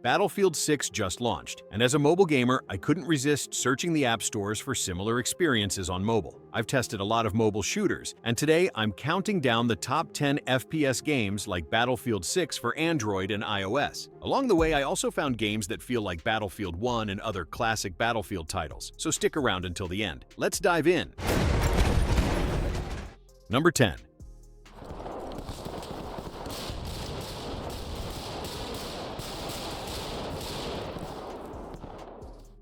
Battlefield 6 just launched, and as a mobile gamer, I couldn't resist searching the app stores for similar experiences on mobile. I've tested a lot of mobile shooters, and today I'm counting down the top 10 FPS games like Battlefield 6 for Android and iOS. Along the way, I also found games that feel like Battlefield 1 and other classic Battlefield titles, so stick around until the end. Let's dive in. Number 10.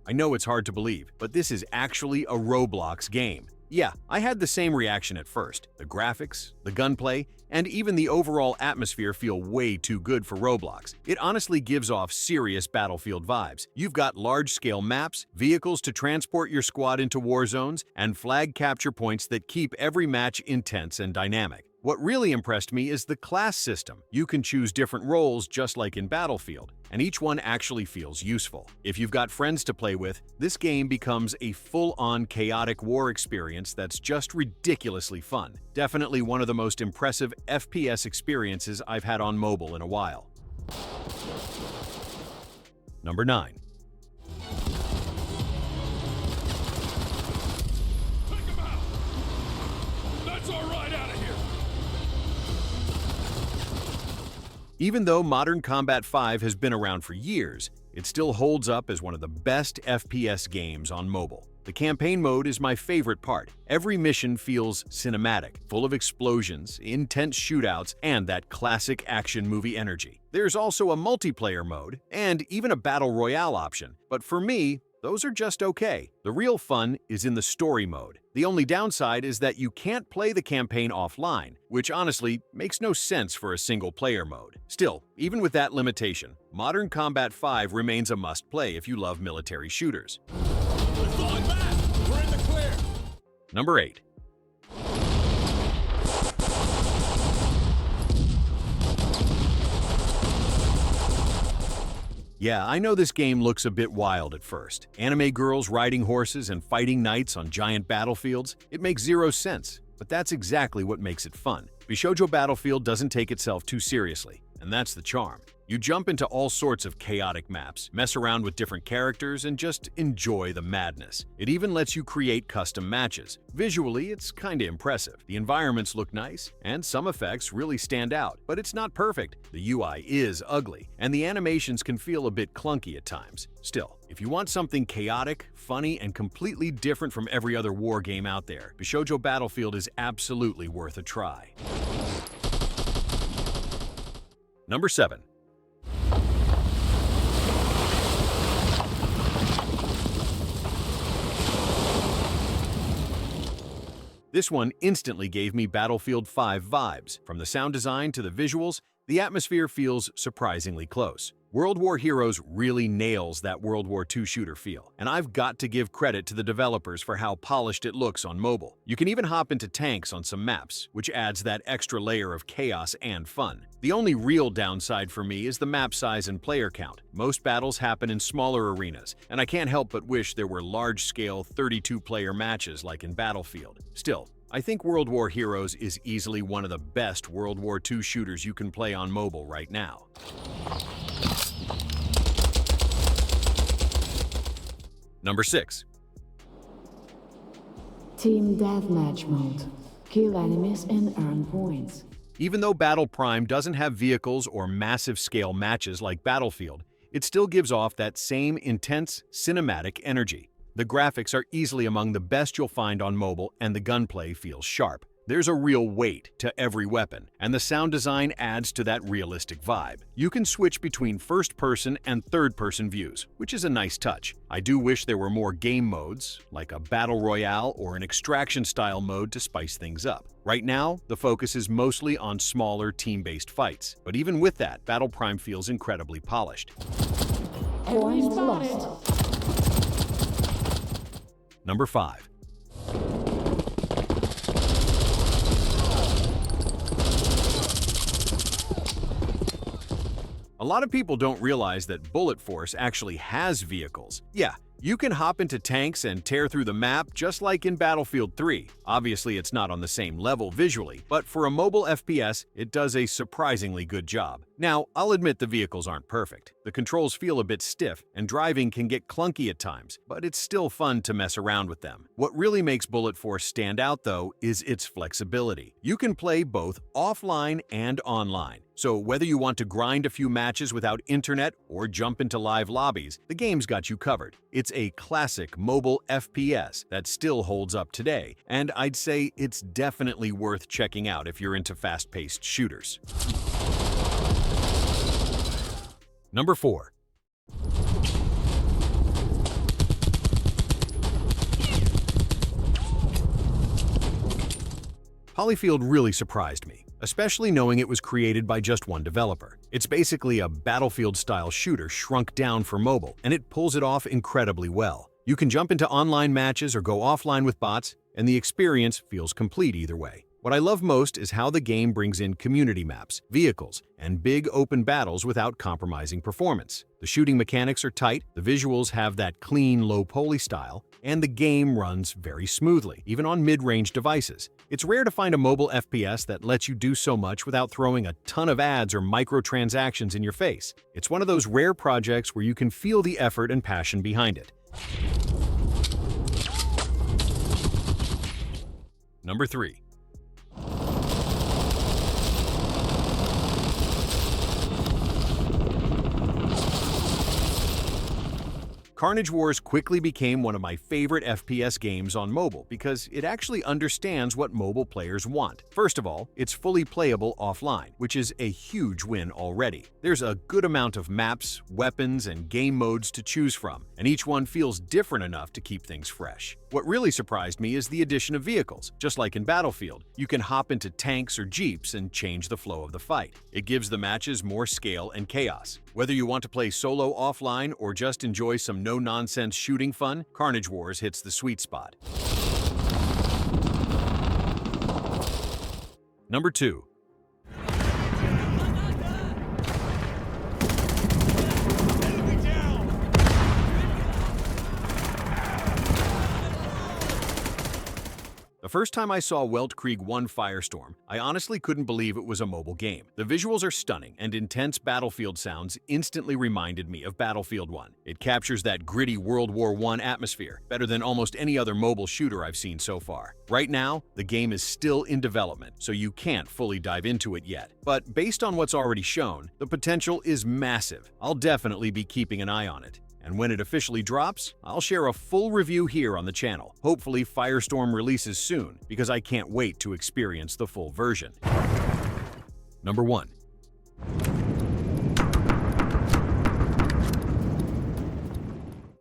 I know it's hard to believe, but this is actually a Roblox game. Yeah, I had the same reaction at first. The graphics, the gunplay, and even the overall atmosphere feel way too good for Roblox. It honestly gives off serious Battlefield vibes. You've got large-scale maps, vehicles to transport your squad into war zones, and flag capture points that keep every match intense and dynamic. What really impressed me is the class system. You can choose different roles just like in Battlefield, and each one actually feels useful. If you've got friends to play with, this game becomes a full-on chaotic war experience that's just ridiculously fun. Definitely one of the most impressive FPS experiences I've had on mobile in a while. Number 9. Take him out! That's our ride out of here! Even though Modern Combat 5 has been around for years, it still holds up as one of the best FPS games on mobile. The campaign mode is my favorite part. Every mission feels cinematic, full of explosions, intense shootouts, and that classic action movie energy. There's also a multiplayer mode, and even a battle royale option, but for me, those are just okay. The real fun is in the story mode. The only downside is that you can't play the campaign offline, which honestly makes no sense for a single-player mode. Still, even with that limitation, Modern Combat 5 remains a must-play if you love military shooters. We're falling back! We're in the clear! Number 8. Yeah, I know this game looks a bit wild at first. Anime girls riding horses and fighting knights on giant battlefields, it makes zero sense. But that's exactly what makes it fun. Bishojo Battlefield doesn't take itself too seriously, and that's the charm. You jump into all sorts of chaotic maps, mess around with different characters, and just enjoy the madness. It even lets you create custom matches. Visually, it's kinda impressive. The environments look nice, and some effects really stand out, but it's not perfect. The UI is ugly, and the animations can feel a bit clunky at times. Still, if you want something chaotic, funny, and completely different from every other war game out there, Bishojo Battlefield is absolutely worth a try. Number 7. This one instantly gave me Battlefield 5 vibes. From the sound design to the visuals, the atmosphere feels surprisingly close. World War Heroes really nails that World War II shooter feel, and I've got to give credit to the developers for how polished it looks on mobile. You can even hop into tanks on some maps, which adds that extra layer of chaos and fun. The only real downside for me is the map size and player count. Most battles happen in smaller arenas, and I can't help but wish there were large-scale 32-player matches like in Battlefield. Still, I think World War Heroes is easily one of the best World War II shooters you can play on mobile right now. Number 6. Team Deathmatch Mode. Kill enemies and earn points. Even though Battle Prime doesn't have vehicles or massive-scale matches like Battlefield, it still gives off that same intense, cinematic energy. The graphics are easily among the best you'll find on mobile, and the gunplay feels sharp. There's a real weight to every weapon, and the sound design adds to that realistic vibe. You can switch between first-person and third-person views, which is a nice touch. I do wish there were more game modes, like a battle royale or an extraction-style mode to spice things up. Right now, the focus is mostly on smaller team-based fights, but even with that, Battle Prime feels incredibly polished. Point lost. Number 5. A lot of people don't realize that Bullet Force actually has vehicles. Yeah, you can hop into tanks and tear through the map just like in Battlefield 3. Obviously, it's not on the same level visually, but for a mobile FPS, it does a surprisingly good job. Now, I'll admit the vehicles aren't perfect. The controls feel a bit stiff, and driving can get clunky at times, but it's still fun to mess around with them. What really makes Bullet Force stand out, though, is its flexibility. You can play both offline and online. So whether you want to grind a few matches without internet or jump into live lobbies, the game's got you covered. It's a classic mobile FPS that still holds up today, and I'd say it's definitely worth checking out if you're into fast-paced shooters. Number 4. Polyfield really surprised me, especially knowing it was created by just one developer. It's basically a Battlefield-style shooter shrunk down for mobile, and it pulls it off incredibly well. You can jump into online matches or go offline with bots, and the experience feels complete either way. What I love most is how the game brings in community maps, vehicles, and big open battles without compromising performance. The shooting mechanics are tight, the visuals have that clean, low-poly style, and the game runs very smoothly, even on mid-range devices. It's rare to find a mobile FPS that lets you do so much without throwing a ton of ads or microtransactions in your face. It's one of those rare projects where you can feel the effort and passion behind it. Number 3. Carnage Wars quickly became one of my favorite FPS games on mobile because it actually understands what mobile players want. First of all, it's fully playable offline, which is a huge win already. There's a good amount of maps, weapons, and game modes to choose from, and each one feels different enough to keep things fresh. What really surprised me is the addition of vehicles. Just like in Battlefield, you can hop into tanks or jeeps and change the flow of the fight. It gives the matches more scale and chaos. Whether you want to play solo offline or just enjoy some no-nonsense shooting fun, Carnage Wars hits the sweet spot. Number 2. The first time I saw WELTKRIEG 1 Firestorm, I honestly couldn't believe it was a mobile game. The visuals are stunning, and intense Battlefield sounds instantly reminded me of Battlefield 1. It captures that gritty World War I atmosphere, better than almost any other mobile shooter I've seen so far. Right now, the game is still in development, so you can't fully dive into it yet. But based on what's already shown, the potential is massive. I'll definitely be keeping an eye on it. And when it officially drops, I'll share a full review here on the channel. Hopefully Firestorm releases soon, because I can't wait to experience the full version. Number 1.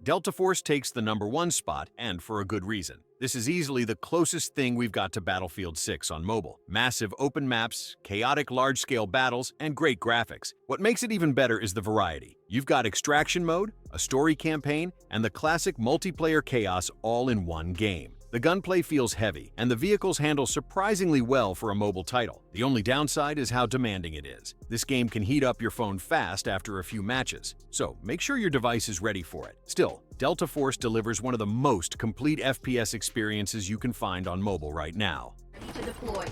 Delta Force takes the number 1 spot, and for a good reason. This is easily the closest thing we've got to Battlefield 6 on mobile. Massive open maps, chaotic large-scale battles, and great graphics. What makes it even better is the variety. You've got extraction mode, a story campaign, and the classic multiplayer chaos all in one game. The gunplay feels heavy, and the vehicles handle surprisingly well for a mobile title. The only downside is how demanding it is. This game can heat up your phone fast after a few matches, so make sure your device is ready for it. Still, Delta Force delivers one of the most complete FPS experiences you can find on mobile right now. Ready to deploy.